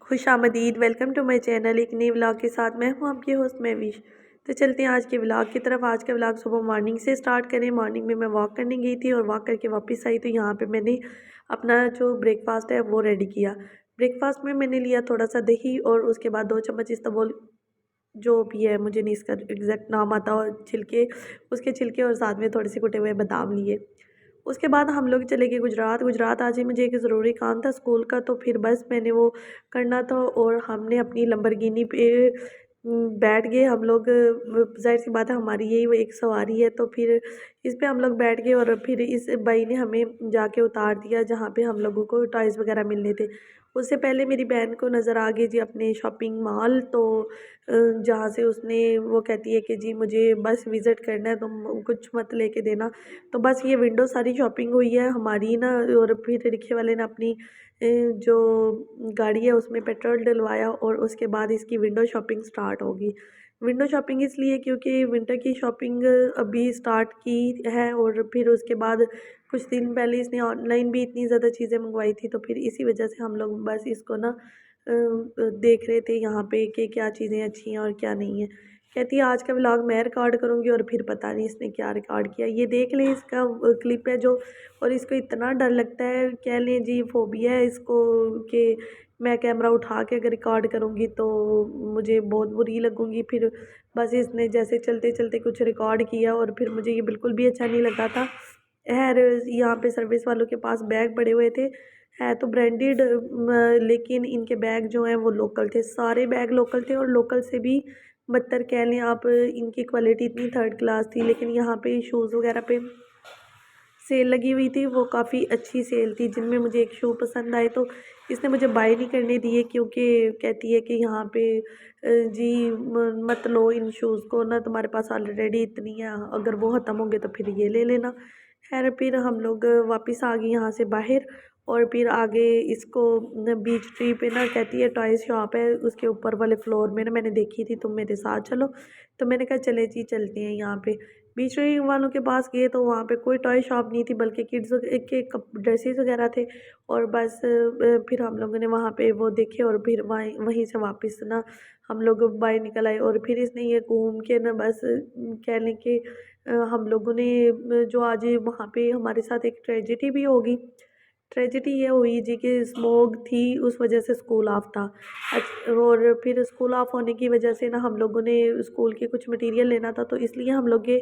खुशामदीद। Welcome to my channel. एक नए vlog के साथ मैं हूं आपकी होस्ट महविश। तो चलते हैं आज के व्लॉग की तरफ। आज का व्लॉग सुबह मॉर्निंग से स्टार्ट करें। मॉर्निंग में मैं वॉक करने गई थी और वॉक करके वापस आई तो यहाँ पे मैंने अपना जो ब्रेकफास्ट है वो रेडी किया। ब्रेकफास्ट में मैंने लिया थोड़ा सा दही और उसके बाद 2 चम्मच इस्तबगोल जो भी है, मुझे नहीं इसका एग्जैक्ट नाम आता, और छिलके, उसके छिलके और साथ में थोड़े से कुटे हुए बादाम लिए। उसके बाद हम लोग चले गए गुजरात। आज ही मुझे एक ज़रूरी काम था स्कूल का, तो फिर बस मैंने वो करना था और हमने अपनी लंबरगिनी पे बैठ गए हम लोग। ज़ाहिर सी बात है, हमारी यही वो एक सवारी है, तो फिर इस पे हम लोग बैठ गए और फिर इस भाई ने हमें जाके उतार दिया जहाँ पे हम लोगों को टॉयज़ वगैरह मिलने थे। उससे पहले मेरी बहन को नज़र आ गई जी अपने शॉपिंग मॉल, तो जहाँ से उसने, वो कहती है कि जी मुझे बस विज़िट करना है, तुम कुछ मत लेके देना। तो बस ये विंडो सारी शॉपिंग हुई है हमारी ना। और फिर रिक्शे वाले ने अपनी जो गाड़ी है उसमें पेट्रोल डलवाया और उसके बाद इसकी विंडो शॉपिंग स्टार्ट होगी। विंडो शॉपिंग इसलिए क्योंकि विंटर की शॉपिंग अभी स्टार्ट की है, और फिर उसके बाद कुछ दिन पहले इसने ऑनलाइन भी इतनी ज़्यादा चीज़ें मंगवाई थी, तो फिर इसी वजह से हम लोग बस इसको ना देख रहे थे यहाँ पे कि क्या चीज़ें अच्छी हैं और क्या नहीं है। कहती है आज का व्लॉग मैं रिकॉर्ड करूँगी, और फिर पता नहीं इसने क्या रिकॉर्ड किया। ये देख लें, इसका क्लिप है जो, और इसको इतना डर लगता है, कह लें जी फोबिया है इसको, कि मैं कैमरा उठा के अगर रिकॉर्ड करूँगी तो मुझे बहुत बुरी लगूँगी। फिर बस इसने जैसे चलते चलते कुछ रिकॉर्ड किया और फिर मुझे ये बिल्कुल भी अच्छा नहीं लगा था। खैर, यहाँ पे सर्विस वालों के पास बैग पड़े हुए थे, है तो ब्रांडेड, लेकिन इनके बैग जो हैं वो लोकल थे। सारे बैग लोकल थे, और लोकल से भी बदतर कह लें आप, इनकी क्वालिटी इतनी थर्ड क्लास थी। लेकिन यहाँ पे शूज़ वगैरह पे सेल लगी हुई थी, वो काफ़ी अच्छी सेल थी, जिनमें मुझे एक शू पसंद आए तो इसने मुझे बाय नहीं करने दिए, क्योंकि कहती है कि यहाँ पे जी मत लो इन शूज़ को ना, तुम्हारे पास ऑलरेडी इतनी है, अगर वो ख़त्म होंगे तो फिर ये ले लेना। खैर, फिर हम लोग वापस आ गए यहाँ से बाहर, और फिर आगे इसको बीच ट्री पे ना, कहती है टॉय शॉप है उसके ऊपर वाले फ्लोर में ना, मैंने देखी थी, तुम मेरे साथ चलो। तो मैंने कहा चले जी चलते हैं। यहाँ पे बीच ट्री वालों के पास गए तो वहाँ पे कोई टॉय शॉप नहीं थी, बल्कि किड्स के ड्रेसेस वगैरह थे। और बस फिर हम लोगों ने वहाँ पे वो देखे, और फिर वहीं से वापस ना हम लोग बाहर निकल आए। और फिर इसने ये घूम के ना बस कह लें कि हम लोगों ने जो आज वहाँ पे हमारे साथ एक ट्रेजेडी भी होगी। ट्रेजेडी ये हुई जी कि स्मोक थी, उस वजह से स्कूल ऑफ था। और फिर स्कूल ऑफ होने की वजह से ना हम लोगों ने स्कूल के कुछ मटेरियल लेना था, तो इसलिए हम लोग गए।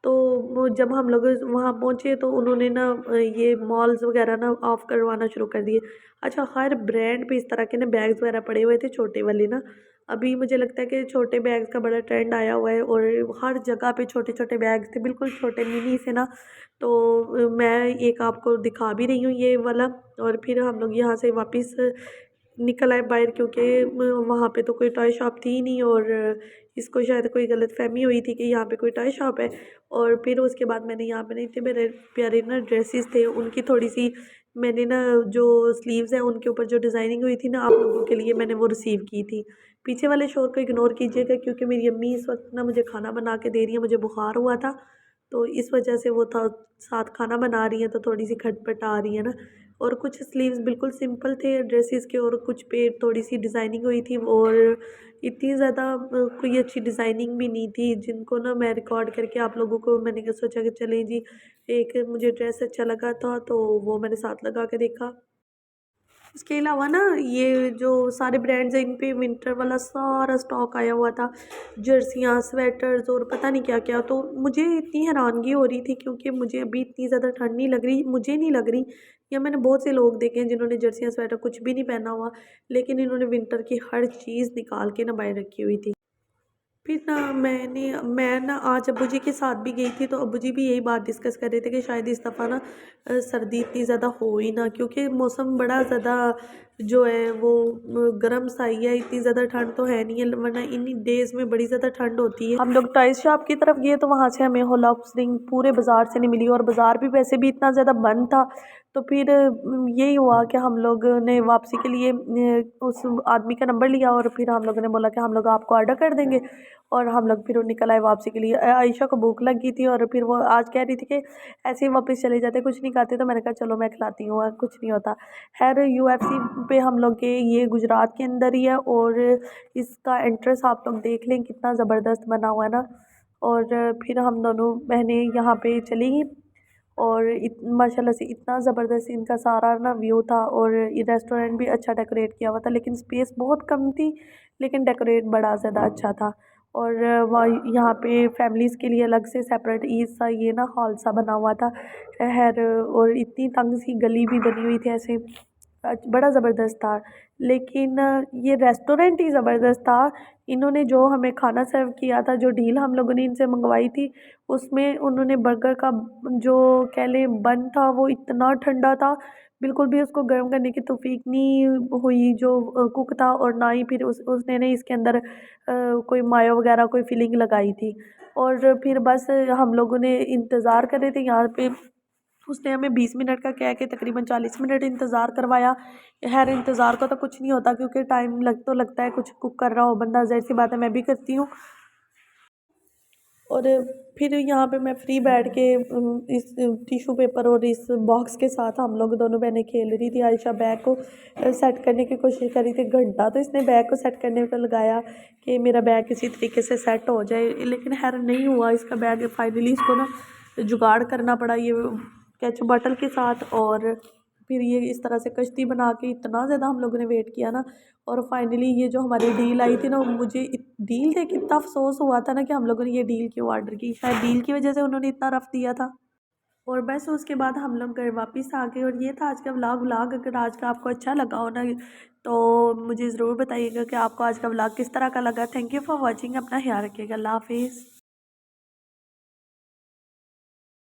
तो जब हम लोग वहाँ पहुँचे तो उन्होंने ना ये मॉल्स वगैरह ना ऑफ़ करवाना शुरू कर दिए। अच्छा, हर ब्रांड पे इस तरह के ना बैग्स वगैरह पड़े हुए थे, छोटे वाले ना। अभी मुझे लगता है कि छोटे बैग्स का बड़ा ट्रेंड आया हुआ है, और हर जगह पे छोटे छोटे बैग्स थे, बिल्कुल छोटे मिनी से ना। तो मैं एक आपको दिखा भी रही हूँ ये वाला। और फिर हम लोग यहाँ से वापस निकल आए बाहर, क्योंकि वहाँ पे तो कोई टॉय शॉप थी ही नहीं, और इसको शायद कोई गलतफहमी हुई थी कि यहाँ पे कोई टॉय शॉप है। और फिर उसके बाद मैंने यहाँ पे ना इतने मेरे प्यारे ना ड्रेसेस थे, उनकी थोड़ी सी मैंने ना जो स्लीव्स हैं उनके ऊपर जो डिज़ाइनिंग हुई थी ना, आप लोगों के लिए मैंने वो रिसीव की थी। पीछे वाले शोर को इग्नोर कीजिएगा, क्योंकि मेरी अम्मी इस वक्त ना मुझे खाना बना के दे रही है, मुझे बुखार हुआ था, तो इस वजह से वो था, साथ खाना बना रही हैं तो थोड़ी सी खटपट आ रही है ना। और कुछ स्लीव्स बिल्कुल सिंपल थे ड्रेसेस के, और कुछ पे थोड़ी सी डिज़ाइनिंग हुई थी, और इतनी ज़्यादा कोई अच्छी डिज़ाइनिंग भी नहीं थी, जिनको ना मैं रिकॉर्ड करके आप लोगों को, मैंने सोचा कि चलें जी, एक मुझे ड्रेस अच्छा लगा था तो वो मैंने साथ लगा के देखा। इसके अलावा ना ये जो सारे ब्रांड्स हैं, इन पे विंटर वाला सारा स्टॉक आया हुआ था, जर्सियाँ, स्वेटर्स और पता नहीं क्या क्या। तो मुझे इतनी हैरानगी हो रही थी, क्योंकि मुझे अभी इतनी ज़्यादा ठंड नहीं लग रही, मुझे नहीं लग रही, या मैंने बहुत से लोग देखे हैं जिन्होंने जर्सियाँ, स्वेटर कुछ भी नहीं पहना हुआ, लेकिन इन्होंने विंटर की हर चीज़ निकाल के ना बाहर रखी हुई थी। फिर ना मैं ना आज अब्बू जी के साथ भी गई थी, तो अब्बू जी भी यही बात डिस्कस कर रहे थे कि शायद इस दफ़ा ना सर्दी इतनी ज़्यादा हो ही ना, क्योंकि मौसम बड़ा ज़्यादा जो है वो गर्म सा ही है, इतनी ज़्यादा ठंड तो है नहीं है, वरना इन्हीं डेज़ में बड़ी ज़्यादा ठंड होती है। हम लोग टॉयज़ शॉप की तरफ गए तो वहाँ से हमें होलॉक स्प्रिंग पूरे बाज़ार से नहीं मिली, और बाज़ार भी वैसे भी इतना ज़्यादा बंद था। तो फिर यही हुआ कि हम लोग ने वापसी के लिए उस आदमी का नंबर लिया, और फिर हम लोगों ने बोला कि हम लोग आपको ऑर्डर कर देंगे। और हम लोग फिर निकल आए वापसी के लिए। आयशा को भूख लगी थी और फिर वो आज कह रही थी कि ऐसे ही वापस चले जाते, कुछ नहीं खाते, तो मैंने कहा चलो मैं खिलाती हूँ, कुछ नहीं होता। खैर यूएफसी पे हम लोग के ये गुजरात के अंदर ही है और इसका एंट्रेंस आप लोग देख लें कितना ज़बरदस्त बना हुआ है ना। और फिर हम दोनों बहनें यहाँ पे चली गई और माशाल्लाह से इतना ज़बरदस्त इनका सारा ना व्यू था। और ये रेस्टोरेंट भी अच्छा डेकोरेट किया हुआ था, लेकिन स्पेस बहुत कम थी, लेकिन डेकोरेट बड़ा ज़्यादा अच्छा था। और वहाँ यहाँ पे फैमिलीज़ के लिए अलग से सेपरेट सा ये ना हॉल सा बना हुआ था। खैर और इतनी तंग सी गली भी बनी हुई थी ऐसे, बड़ा ज़बरदस्त था। लेकिन ये रेस्टोरेंट ही ज़बरदस्त था। इन्होंने जो हमें खाना सर्व किया था, जो डील हम लोगों ने इनसे मंगवाई थी, उसमें उन्होंने बर्गर का जो कह लें बन था वो इतना ठंडा था, बिल्कुल भी उसको गर्म करने की तौफीक नहीं हुई जो कुक था। और ना ही फिर उसने ने इसके अंदर कोई मायो वगैरह कोई फिलिंग लगाई थी। और फिर बस हम लोगों ने इंतज़ार कर रहे थे यहाँ पे। उसने हमें 20 मिनट का कह के तकरीबन 40 मिनट इंतज़ार करवाया। खैर इंतज़ार का तो कुछ नहीं होता, क्योंकि टाइम तो लगता है, कुछ कुक कर रहा हो बंदा, ज़ाहिर सी बात है मैं भी करती हूँ। और फिर यहाँ पे मैं फ्री बैठ के इस टिशू पेपर और इस बॉक्स के साथ हम लोग दोनों बहनें खेल रही थी। आयशा बैग को सेट करने की कोशिश कर रही थी, घंटा तो इसने बैग को सेट करने पर लगाया कि मेरा बैग किसी तरीके से सेट हो जाए, लेकिन खैर नहीं हुआ इसका बैग। फाइनली इसको ना जुगाड़ करना पड़ा ये केचप बॉटल के साथ। और फिर ये इस तरह से कश्ती बना के इतना ज़्यादा हम लोगों ने वेट किया ना। और फाइनली ये जो हमारी डील आई थी ना, मुझे डील देख के इतना अफसोस हुआ था ना कि हम लोगों ने ये डील क्यों ऑर्डर की, शायद डील की वजह से उन्होंने इतना रफ दिया था। और बस उसके बाद हम लोग घर वापस आ गए। और ये था आज का व्लॉग। अगर आज का आपको अच्छा लगा हो ना, तो मुझे ज़रूर बताइएगा कि आपको आज का व्लॉग किस तरह का लगा। Thank you for watching. अपना ख्याल रखिएगा। अल्लाह हाफिज़।